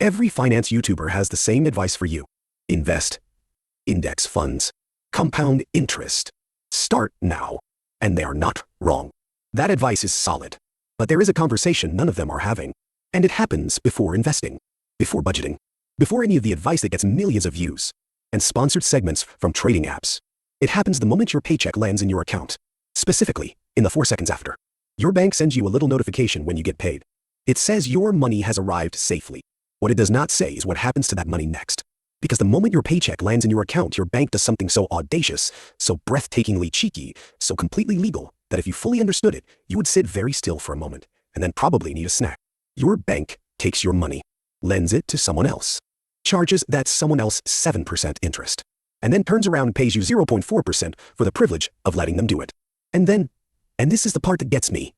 Every finance YouTuber has the same advice for you. Invest. Index funds. Compound interest. Start now. And they are not wrong. That advice is solid. But there is a conversation none of them are having. And it happens before investing, before budgeting, before any of the advice that gets millions of views, and sponsored segments from trading apps. It happens the moment your paycheck lands in your account. Specifically, in the 4 seconds after. Your bank sends you a little notification when you get paid. It says your money has arrived safely. What it does not say is what happens to that money next. Because the moment your paycheck lands in your account, your bank does something so audacious, so breathtakingly cheeky, so completely legal, that if you fully understood it, you would sit very still for a moment, and then probably need a snack. Your bank takes your money, lends it to someone else, charges that someone else 7% interest, and then turns around and pays you 0.4% for the privilege of letting them do it. And then, and this is the part that gets me,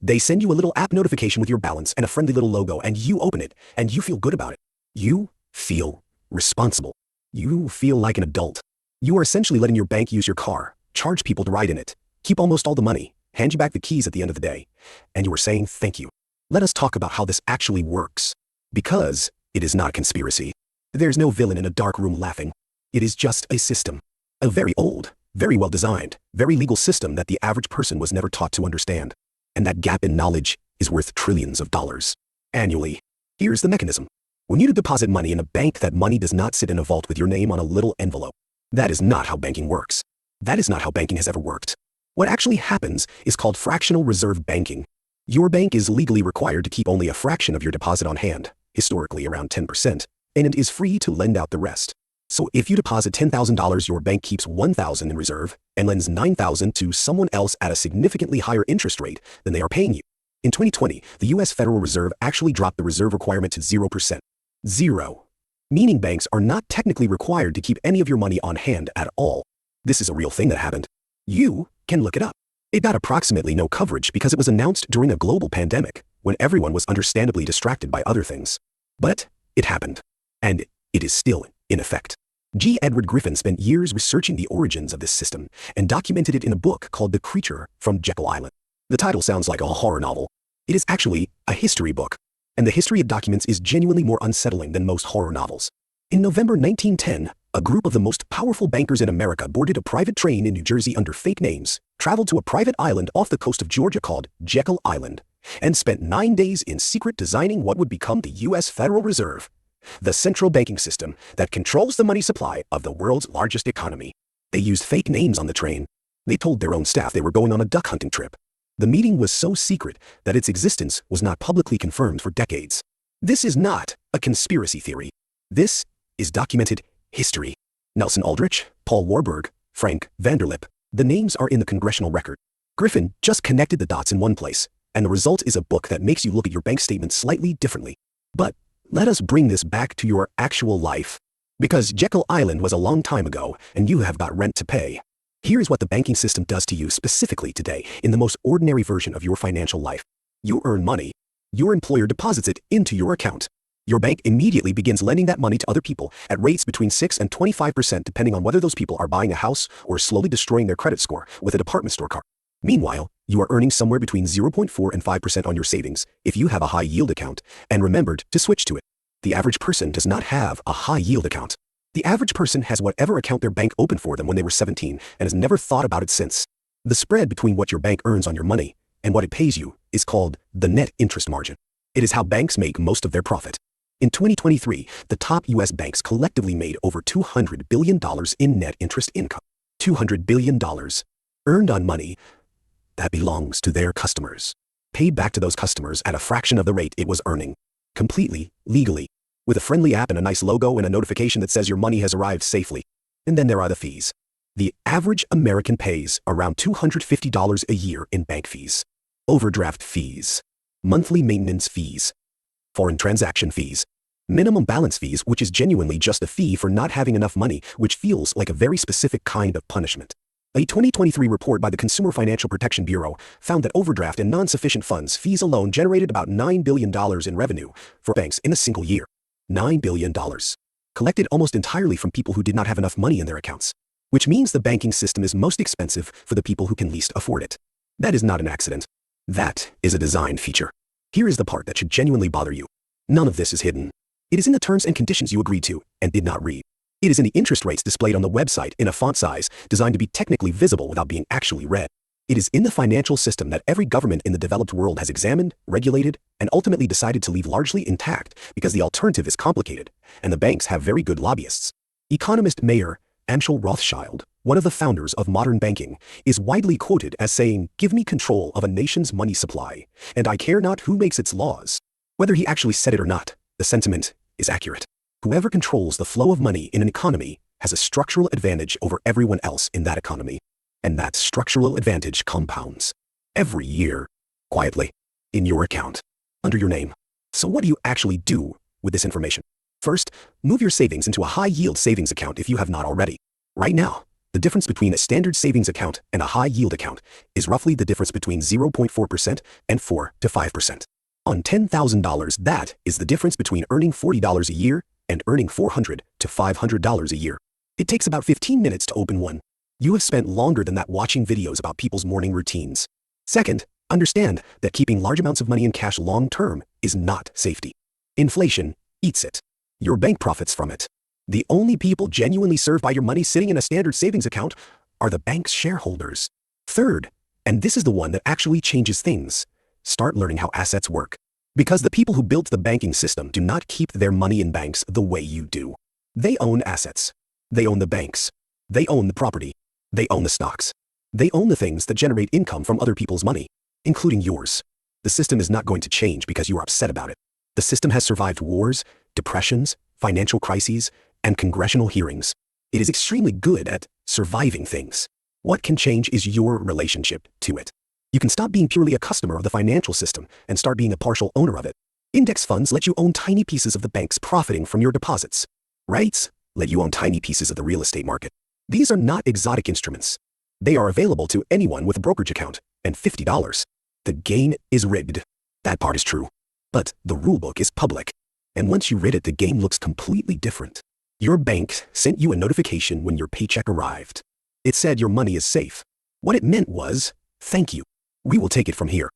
they send you a little app notification with your balance and a friendly little logo, and you open it, and you feel good about it. You feel responsible. You feel like an adult. You are essentially letting your bank use your car, charge people to ride in it, keep almost all the money, hand you back the keys at the end of the day, and you are saying thank you. Let us talk about how this actually works. Because it is not a conspiracy. There's no villain in a dark room laughing. It is just a system. A very old, very well designed, very legal system that the average person was never taught to understand. And that gap in knowledge is worth trillions of dollars annually. Here's the mechanism. When you deposit money in a bank, that money does not sit in a vault with your name on a little envelope. That is not how banking works. That is not how banking has ever worked. What actually happens is called fractional reserve banking. Your bank is legally required to keep only a fraction of your deposit on hand, historically around 10%, and it is free to lend out the rest. So if you deposit $10,000, your bank keeps $1,000 in reserve and lends $9,000 to someone else at a significantly higher interest rate than they are paying you. In 2020, the US Federal Reserve actually dropped the reserve requirement to 0%. Zero. Meaning banks are not technically required to keep any of your money on hand at all. This is a real thing that happened. You can look it up. It got approximately no coverage because it was announced during a global pandemic when everyone was understandably distracted by other things. But it happened. And it is still in effect. G. Edward Griffin spent years researching the origins of this system and documented it in a book called The Creature from Jekyll Island. The title sounds like a horror novel. It is actually a history book. And the history it documents is genuinely more unsettling than most horror novels. In November 1910, a group of the most powerful bankers in America boarded a private train in New Jersey under fake names, traveled to a private island off the coast of Georgia called Jekyll Island, and spent 9 days in secret designing what would become the US Federal Reserve, the central banking system that controls the money supply of the world's largest economy. They used fake names on the train. They told their own staff they were going on a duck hunting trip. The meeting was so secret that its existence was not publicly confirmed for decades. This is not a conspiracy theory. This is documented history. Nelson Aldrich, Paul Warburg, Frank Vanderlip. The names are in the congressional record. Griffin just connected the dots in one place, and the result is a book that makes you look at your bank statement slightly differently. But let us bring this back to your actual life. Because Jekyll Island was a long time ago, and you have got rent to pay. Here's what the banking system does to you specifically today in the most ordinary version of your financial life. You earn money. Your employer deposits it into your account. Your bank immediately begins lending that money to other people at rates between 6 and 25% depending on whether those people are buying a house or slowly destroying their credit score with a department store car. Meanwhile, you are earning somewhere between 0.4 and 5% on your savings if you have a high yield account and remembered to switch to it. The average person does not have a high yield account. The average person has whatever account their bank opened for them when they were 17 and has never thought about it since. The spread between what your bank earns on your money and what it pays you is called the net interest margin. It is how banks make most of their profit. In 2023, the top US banks collectively made over $200 billion in net interest income. $200 billion earned on money that belongs to their customers, paid back to those customers at a fraction of the rate it was earning, completely legally, with a friendly app and a nice logo and a notification that says your money has arrived safely. And then there are the fees. The average American pays around $250 a year in bank fees, overdraft fees, monthly maintenance fees, foreign transaction fees, minimum balance fees, which is genuinely just a fee for not having enough money, which feels like a very specific kind of punishment. A 2023 report by the Consumer Financial Protection Bureau found that overdraft and non-sufficient funds fees alone generated about $9 billion in revenue for banks in a single year. $9 billion. Collected almost entirely from people who did not have enough money in their accounts. Which means the banking system is most expensive for the people who can least afford it. That is not an accident. That is a design feature. Here is the part that should genuinely bother you. None of this is hidden. It is in the terms and conditions you agreed to and did not read. It is in the interest rates displayed on the website in a font size designed to be technically visible without being actually read. It is in the financial system that every government in the developed world has examined, regulated, and ultimately decided to leave largely intact because the alternative is complicated, and the banks have very good lobbyists. Economist Mayer Amschel Rothschild, one of the founders of modern banking, is widely quoted as saying, "Give me control of a nation's money supply, and I care not who makes its laws." Whether he actually said it or not, the sentiment is accurate. Whoever controls the flow of money in an economy has a structural advantage over everyone else in that economy. And that structural advantage compounds every year, quietly, in your account, under your name. So what do you actually do with this information? First, move your savings into a high-yield savings account if you have not already. Right now, the difference between a standard savings account and a high-yield account is roughly the difference between 0.4% and 4 to 5%. On $10,000, that is the difference between earning $40 a year and earning $400 to $500 a year. It takes about 15 minutes to open one. You have spent longer than that watching videos about people's morning routines. Second, understand that keeping large amounts of money in cash long-term is not safety. Inflation eats it. Your bank profits from it. The only people genuinely served by your money sitting in a standard savings account are the bank's shareholders. Third, and this is the one that actually changes things, start learning how assets work. Because the people who built the banking system do not keep their money in banks the way you do. They own assets. They own the banks. They own the property. They own the stocks. They own the things that generate income from other people's money, including yours. The system is not going to change because you are upset about it. The system has survived wars, depressions, financial crises, and congressional hearings. It is extremely good at surviving things. What can change is your relationship to it. You can stop being purely a customer of the financial system and start being a partial owner of it. Index funds let you own tiny pieces of the banks profiting from your deposits. REITs let you own tiny pieces of the real estate market. These are not exotic instruments. They are available to anyone with a brokerage account and $50. The game is rigged. That part is true. But the rulebook is public. And once you read it, the game looks completely different. Your bank sent you a notification when your paycheck arrived. It said your money is safe. What it meant was, thank you. We will take it from here.